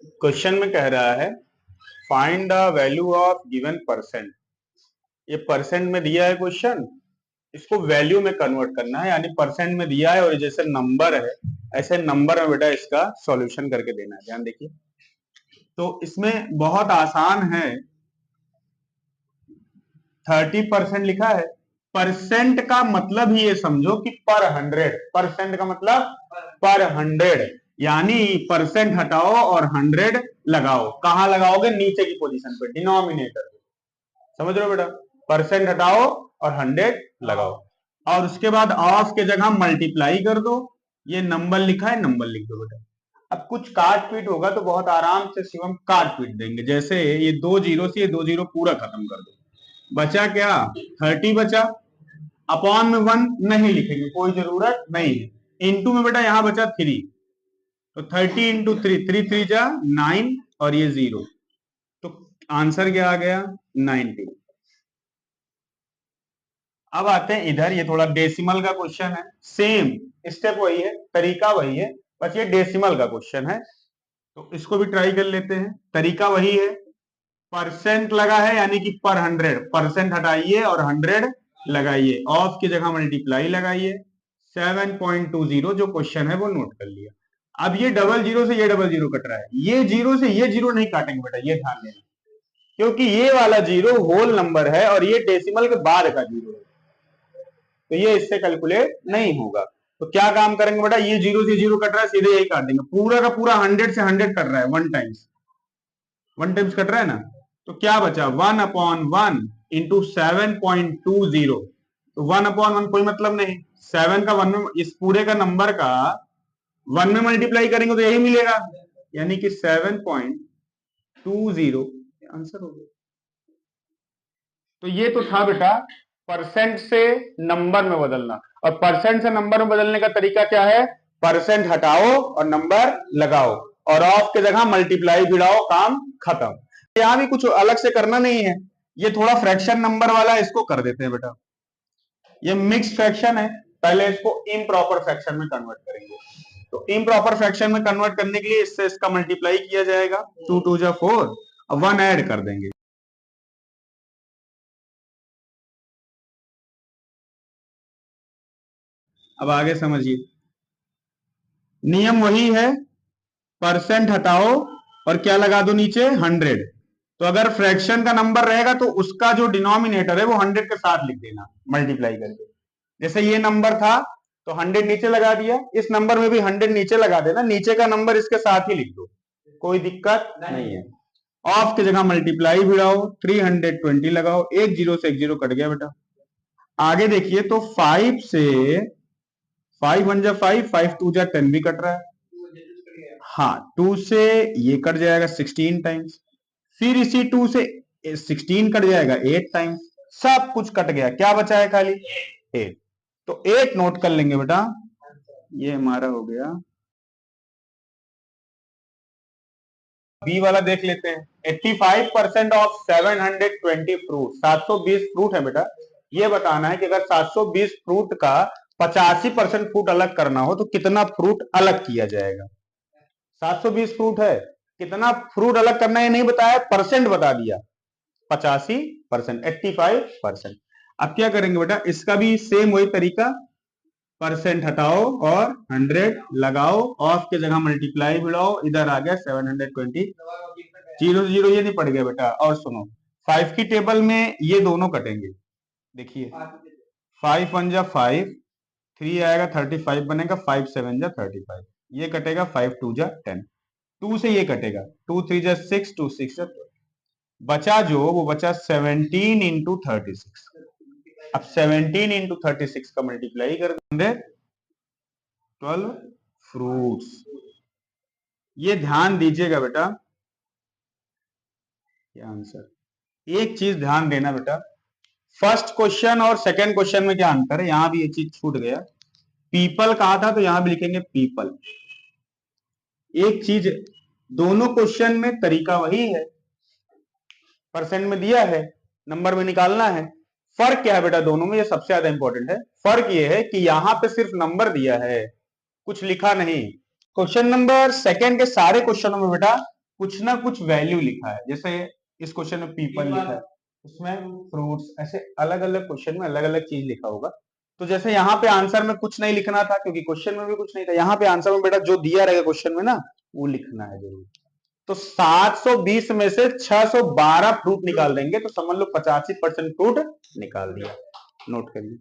Question में कह रहा है find the value of given percent. ये परसेंट में दिया है क्वेश्चन, इसको वैल्यू में कन्वर्ट करना है, यानी परसेंट में दिया है और जैसे नंबर है ऐसे नंबर में बेटा इसका सॉल्यूशन करके देना है। ध्यान देखिए, तो इसमें बहुत आसान है। 30% लिखा है। परसेंट का मतलब ही ये समझो कि पर 100। परसेंट का मतलब पर 100, यानी परसेंट हटाओ और 100 लगाओ। कहां लगाओगे? नीचे की पोजीशन पे, डिनोमिनेटर। समझ रहे हो बेटा? परसेंट हटाओ और 100 लगाओ, और उसके बाद ऑफ के जगह मल्टीप्लाई कर दो। ये नंबर लिखा है, नंबर लिख दो बेटा। अब कुछ काट पीट होगा तो बहुत आराम से शिवम काट पीट देंगे। जैसे ये 2 जीरो से ये 2 जीरो पूरा खत्म कर दो, बचा क्या? 30 बचा। अपॉन में 1 नहीं लिखेंगे, कोई जरूरत नहीं है। इंटू में बेटा यहां बचा 3, तो 30 इंटू 3, 3 3 जा 9 और ये 0, तो आंसर क्या आ गया? 90। अब आते हैं इधर, ये थोड़ा डेसिमल का क्वेश्चन है। सेम स्टेप वही है, तरीका वही है, बस ये डेसिमल का क्वेश्चन है, तो इसको भी ट्राई कर लेते हैं। तरीका वही है, परसेंट लगा है यानी कि पर 100, परसेंट हटाइए और 100 लगाइए, ऑफ की जगह मल्टीप्लाई लगाइए। 7.20 जो क्वेश्चन है वो नोट कर लिया। अब ये डबल जीरो से ये डबल जीरो कट रहा है, ये जीरो से ये जीरो नहीं काटेंगे बेटा, ये ध्यान देना, क्योंकि ये वाला जीरो होल नंबर है और ये डेसिमल के बाद का जीरो है, तो ये इससे कैलकुलेट नहीं होगा। तो क्या काम करेंगे बेटा? ये जीरो से जीरो कट रहा है, सीधे यही काट देंगे। पूरा का पूरा 100 से 100 कट रहा है, वन टाइम्स कट रहा है ना, तो क्या बचा? 1/1 इंटू 7.20, तो 1/1 कोई मतलब नहीं। 7 का 1 में, इस पूरे का नंबर का 1 में मल्टीप्लाई करेंगे तो यही मिलेगा, यानी कि 7.20 आंसर हो गया। तो ये तो था बेटा परसेंट से नंबर में बदलना, और परसेंट से नंबर में बदलने का तरीका क्या है? परसेंट हटाओ और नंबर लगाओ, और ऑफ की जगह मल्टीप्लाई भिड़ाओ, काम खत्म। यहां भी कुछ अलग से करना नहीं है, ये थोड़ा फ्रैक्शन नंबर वाला, इसको कर देते हैं बेटा। ये मिक्स फ्रैक्शन है, पहले इसको इम्प्रॉपर फ्रैक्शन में कन्वर्ट करेंगे। तो इम्प्रॉपर फ्रैक्शन में कन्वर्ट करने के लिए इससे इसका मल्टीप्लाई किया जाएगा, 2 2 जा 4, और 1 ऐड कर देंगे। अब आगे समझिए, नियम वही है, परसेंट हटाओ और क्या लगा दो नीचे? 100। तो अगर फ्रैक्शन का नंबर रहेगा तो उसका जो डिनोमिनेटर है वो 100 के साथ लिख देना, मल्टीप्लाई करके। जैसे ये नंबर था तो 100 नीचे लगा दिया, इस नंबर में भी 100 नीचे लगा देना, नीचे का नंबर इसके साथ ही लिख दो, कोई दिक्कत नहीं है। ऑफ की जगह मल्टीप्लाई भिड़ाओ, 320 लगाओ, एक जीरो से एक जीरो कट गया बेटा। आगे देखिए, तो 5 से 5 1 जा 5, 5 2 जा 10 भी कट रहा है। हाँ, 2 से ये कट जाएगा 16 टाइम्स, फिर इसी 2 से 16 कट जाएगा 8 टाइम्स, सब कुछ कट गया, क्या बचा है? खाली 8। तो 8 नोट कर लेंगे बेटा, ये हमारा हो गया। बी वाला देख लेते हैं। 85% ऑफ 720 फ्रूट, 720 फ्रूट है बेटा। ये बताना है कि अगर 720 फ्रूट का 85% फ्रूट अलग करना हो तो कितना फ्रूट अलग किया जाएगा। 720 फ्रूट है, कितना फ्रूट अलग करना है नहीं बताया, परसेंट बता दिया। 85%, 85%। अब क्या करेंगे बेटा? इसका भी सेम वही तरीका, परसेंट हटाओ और 100 लगाओ, ऑफ के जगह मल्टीप्लाई भिड़ाओ, इधर आ गया 720, जीरो जीरो ये नहीं पड़ गया बेटा। और सुनो, 5 की टेबल में ये दोनों कटेंगे, देखिए 5 1 जा 5, 3 आएगा 35 बनेगा, 5 7 जा 35, ये कटेगा, 5 2 जा 10, 2 से ये कटेगा, 2 3 जा 6, 2 6 जा 12, बचा जो वो बचा 17 इंटू 36। अब 17 इंटू 36 का मल्टीप्लाई कर देंगे, 12 फ्रूट्स। ये ध्यान दीजिएगा बेटा, ये आंसर। एक चीज ध्यान देना बेटा, फर्स्ट क्वेश्चन और सेकंड क्वेश्चन में क्या अंतर है, यहां भी ये चीज छूट गया। पीपल कहा था तो यहां भी लिखेंगे पीपल। एक चीज, दोनों क्वेश्चन में तरीका वही है, परसेंट में दिया है, नंबर में निकालना है। फर्क क्या है बेटा दोनों में, ये सबसे ज्यादा इंपॉर्टेंट है। फर्क ये है कि यहां पे सिर्फ नंबर दिया है, कुछ लिखा नहीं। क्वेश्चन नंबर सेकंड के सारे क्वेश्चनों में बेटा कुछ ना कुछ वैल्यू लिखा है, जैसे इस क्वेश्चन में पीपल लिखा है, उसमें फ्रूट्स, ऐसे अलग अलग क्वेश्चन में अलग अलग चीज लिखा होगा। तो जैसे यहाँ पे आंसर में कुछ नहीं लिखना था क्योंकि क्वेश्चन में भी कुछ नहीं था, यहाँ पे आंसर में बेटा जो दिया रहेगा क्वेश्चन में ना वो लिखना है जरूर। तो 720 में से 612 फ्रूट निकाल देंगे तो समझ लो 85% फ्रूट निकाल दिया। नोट करिए।